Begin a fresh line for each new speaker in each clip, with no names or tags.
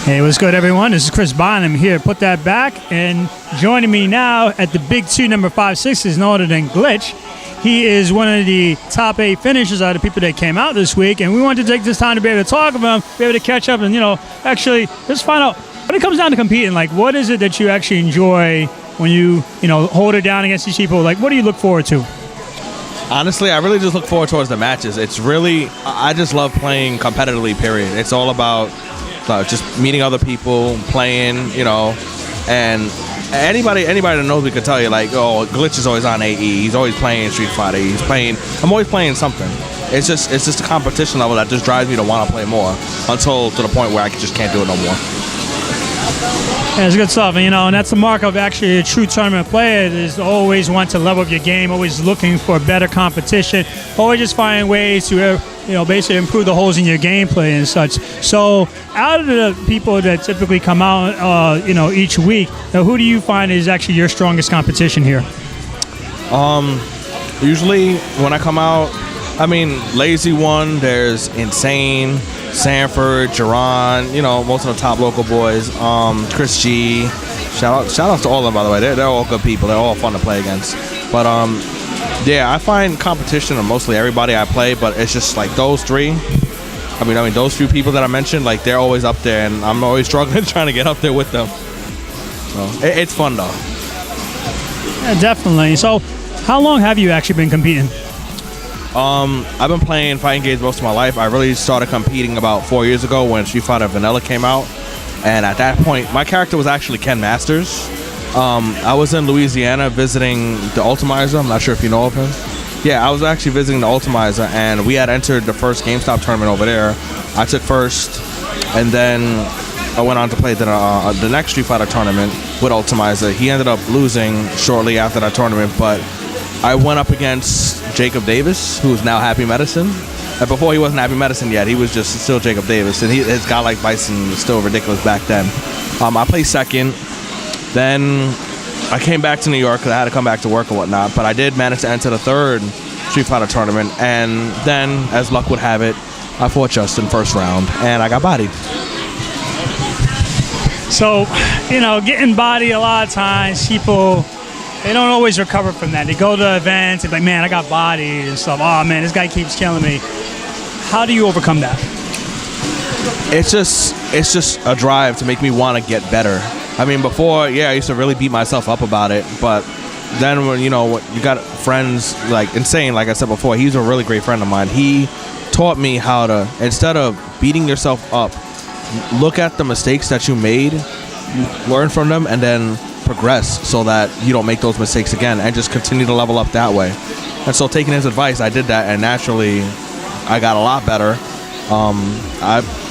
Hey, what's good, everyone? This is Chris Bonham here. Put that back. And joining me now at the Big 2, number 5'6", is no other than Glitch. He is one of the top 8 finishers out of the people that came out this week. And we wanted to take this time to be able to talk with him, be able to catch up and, actually just find out when it comes down to competing, like, what is it that you actually enjoy when you hold it down against these people? Like, what do you look forward to?
Honestly, I really just look forward towards the matches. It's really, I just love playing competitively, period. It's all about just meeting other people, playing, and anybody that knows me could tell you, like, oh, Glitch is always on AE. He's always playing Street Fighter. I'm always playing something. It's just a competition level that just drives me to want to play more until to the point where I just can't do it no more.
Yeah, it's good stuff, and that's the mark of actually a true tournament player, is always want to level up your game, always looking for better competition, always just finding ways to, basically improve the holes in your gameplay and such. So, out of the people that typically come out, each week, who do you find is actually your strongest competition here?
Usually when I come out, Lazy One, there's Insane, Sanford, Jerron, most of the top local boys, Chris G. Shout out to all of them, by the way. They're all good people. They're all fun to play against. But yeah, I find competition in mostly everybody I play, but it's just like those three. Those few people that I mentioned, like, they're always up there, and I'm always struggling trying to get up there with them. So it's fun though.
Yeah, definitely. So, how long have you actually been competing?
I've been playing fighting games most of my life. I really started competing about 4 years ago when Street Fighter Vanilla came out. And at that point, my character was actually Ken Masters. I was in Louisiana visiting the Ultimizer. I'm not sure if you know of him. Yeah, I was actually visiting the Ultimizer, and we had entered the first GameStop tournament over there. I took first, and then I went on to play the next Street Fighter tournament with Ultimizer. He ended up losing shortly after that tournament, but I went up against Jacob Davis, who's now Happy Medicine. And before he wasn't Happy Medicine yet, he was just still Jacob Davis. And his guy like Bison was still ridiculous back then. I played second. Then I came back to New York because I had to come back to work and whatnot. But I did manage to enter the third Street Fighter tournament. And then, as luck would have it, I fought Justin first round, and I got bodied.
So, getting bodied a lot of times, people, they don't always recover from that. They go to events and be like, man, I got bodied and stuff. Oh, man, this guy keeps killing me. How do you overcome that?
It's just a drive to make me want to get better. Before, yeah, I used to really beat myself up about it. But then when, you got friends like Insane, like I said before, he's a really great friend of mine. He taught me how to, instead of beating yourself up, look at the mistakes that you made, learn from them, and then progress so that you don't make those mistakes again, and just continue to level up that way. And so, taking his advice, I did that, and naturally I got a lot better.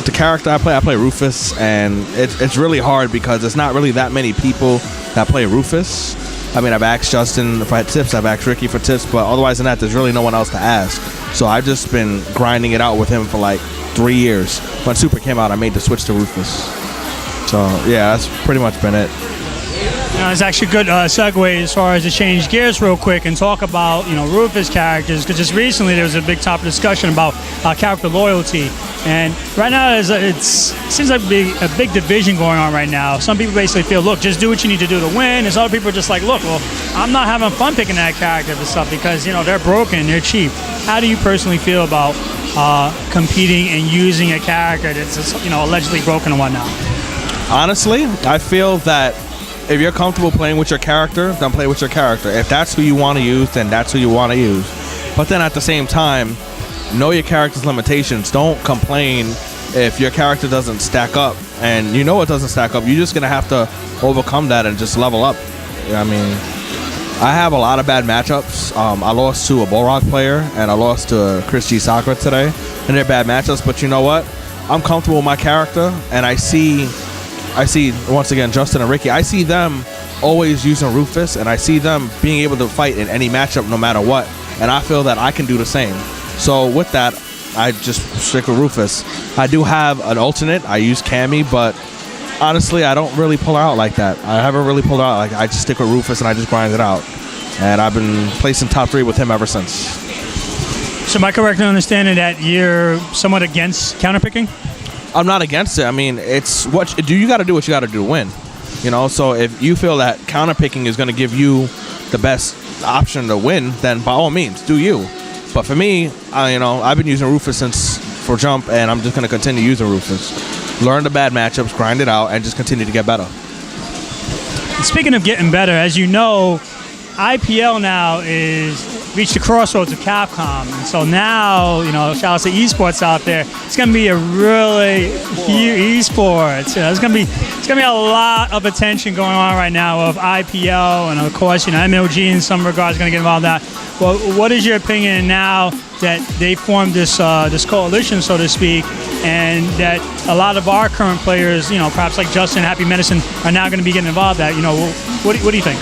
The character I play Rufus, and it's really hard because there's not really that many people that play Rufus. I've asked Justin for tips, I've asked Ricky for tips, but otherwise than that, there's really no one else to ask. So I've just been grinding it out with him for like 3 years. When Super came out, I made the switch to Rufus. So yeah, that's pretty much been it.
It's actually a good segue as far as to change gears real quick and talk about, Rufus characters, because just recently there was a big topic discussion about character loyalty. And right now it seems like a big division going on right now. Some people basically feel, look, just do what you need to do to win. And some other people are just like, look, well, I'm not having fun picking that character for stuff because, they're broken, they're cheap. How do you personally feel about competing and using a character that's, allegedly broken and whatnot?
Honestly, I feel that if you're comfortable playing with your character, then play with your character. If that's who you want to use, then that's who you want to use. But then at the same time, know your character's limitations. Don't complain if your character doesn't stack up. And it doesn't stack up. You're just going to have to overcome that and just level up. I have a lot of bad matchups. I lost to a Bullrock player, and I lost to Chris G. Sakura today. And they're bad matchups, but you know what? I'm comfortable with my character, and I see, once again, Justin and Ricky, I see them always using Rufus, and I see them being able to fight in any matchup no matter what, and I feel that I can do the same. So with that, I just stick with Rufus. I do have an alternate. I use Cammy, but honestly, I don't really pull out like that. I haven't really pulled out. I just stick with Rufus, and I just grind it out. And I've been placing top 3 with him ever since.
So am I correct in understanding that you're somewhat against counterpicking?
I'm not against it. I mean, it's what you got to do what you got to do to win. You know, so if you feel that counter picking is going to give you the best option to win, then by all means, do you. But for me, I've been using Rufus for jump, and I'm just going to continue using Rufus. Learn the bad matchups, grind it out, and just continue to get better.
Speaking of getting better, as you know, IPL now is reached the crossroads of Capcom, and so now, shout out to esports out there. It's going to be a really huge esports. It's going to be a lot of attention going on right now of IPL, and of course, MLG in some regards is going to get involved in that. Well, what is your opinion now that they formed this coalition, so to speak, and that a lot of our current players, perhaps like Justin, Happy Medicine, are now going to be getting involved in that? What do you think?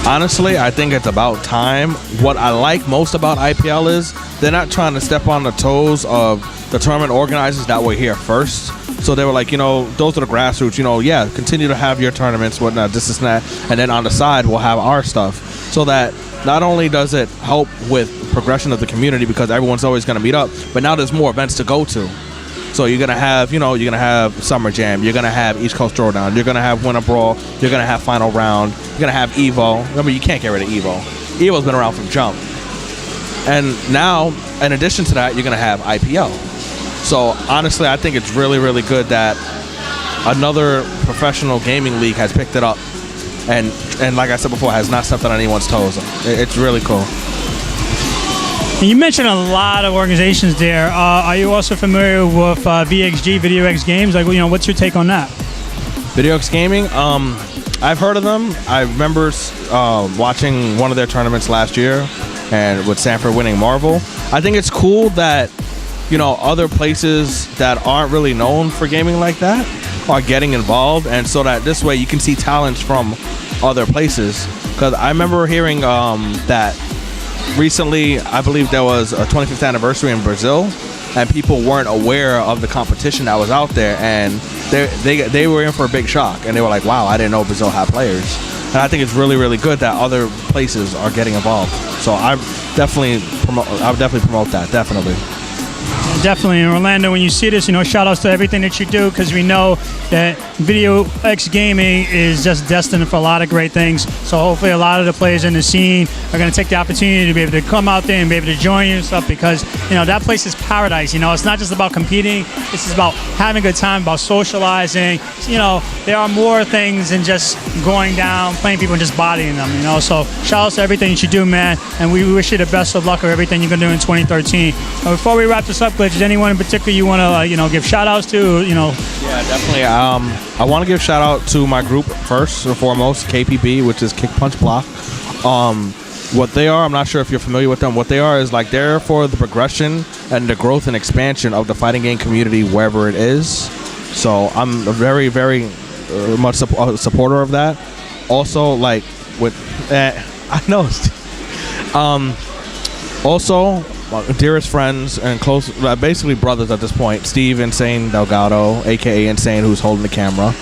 Honestly, I think it's about time. What I like most about IPL is they're not trying to step on the toes of the tournament organizers that were here first. So they were like, those are the grassroots, continue to have your tournaments, whatnot, this and that. And then on the side, we'll have our stuff. So that not only does it help with progression of the community because everyone's always going to meet up, but now there's more events to go to. So you're going to have, you're going to have Summer Jam. You're going to have East Coast Throwdown. You're going to have Winter Brawl. You're going to have Final Round. You're going to have Evo. Remember, you can't get rid of Evo. Evo's been around from jump. And now, in addition to that, you're going to have IPL. So honestly, I think it's really, really good that another professional gaming league has picked it up. And like I said before, has not stepped on anyone's toes. It's really cool.
You mentioned a lot of organizations there. Are you also familiar with VXG, Video X Games? Like, what's your take on that?
Video X Gaming? I've heard of them. I remember watching one of their tournaments last year, and with Sanford winning Marvel. I think it's cool that other places that aren't really known for gaming like that are getting involved, and so that this way you can see talents from other places. Because I remember hearing that recently, I believe there was a 25th anniversary in Brazil, and people weren't aware of the competition that was out there, and they were in for a big shock, and they were like, wow, I didn't know Brazil had players. And I think it's really, really good that other places are getting involved. So I would definitely promote that, definitely.
Definitely. And Orlando, when you see this, shout outs to everything that you do, because we know that Video X Gaming is just destined for a lot of great things. So hopefully a lot of the players in the scene are going to take the opportunity to be able to come out there and be able to join you and stuff, because, that place is paradise. It's not just about competing. This is about having a good time, about socializing. There are more things than just going down, playing people and just bodying them, So shout outs to everything that you do, man. And we wish you the best of luck with everything you're going to do in 2013. Before we wrap this up, Glitch, is anyone in particular you want to, give shout outs to,
Yeah, definitely. I want to give shout out to my group first and foremost, KPB, which is Kick Punch Block. What they are, I'm not sure if you're familiar with them. What they are is like they're for the progression and the growth and expansion of the fighting game community wherever it is. So I'm a very, very much supporter of that. Also, like with, I know. Also, dearest friends and close, basically brothers at this point, Steve Insane Delgado, aka Insane, who's holding the camera,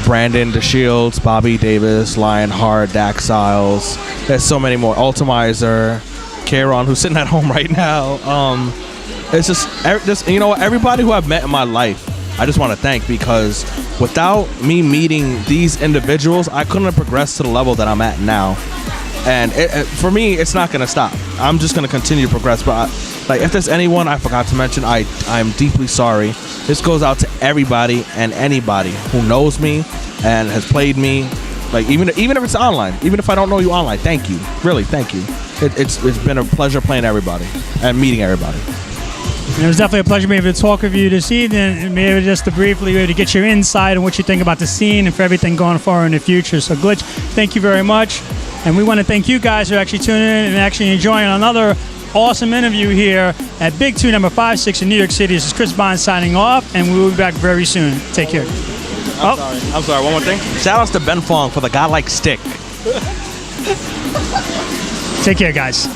Brandon DeShields, Bobby Davis, Lionheart, Dax Siles, there's so many more, Ultimizer, Kieran, who's sitting at home right now. It's just everybody who I've met in my life, I just want to thank, because without me meeting these individuals, I couldn't have progressed to the level that I'm at now. And for me, it's not going to stop. I'm just going to continue to progress. But if there's anyone I forgot to mention, I'm deeply sorry. This goes out to everybody and anybody who knows me and has played me. Like even if it's online, even if I don't know you online, thank you. Really, thank you. It's been a pleasure playing everybody and meeting everybody.
It was definitely a pleasure being able to talk with you this evening, and maybe just to briefly be able to get your insight on what you think about the scene and for everything going forward in the future. So Glitch, thank you very much. And we want to thank you guys for actually tuning in and actually enjoying another awesome interview here at Big 2 number 56 in New York City. This is Chris Bond signing off, and we will be back very soon. Take care.
I'm sorry, one more thing. Shout outs to Ben Fong for the godlike stick.
Take care, guys.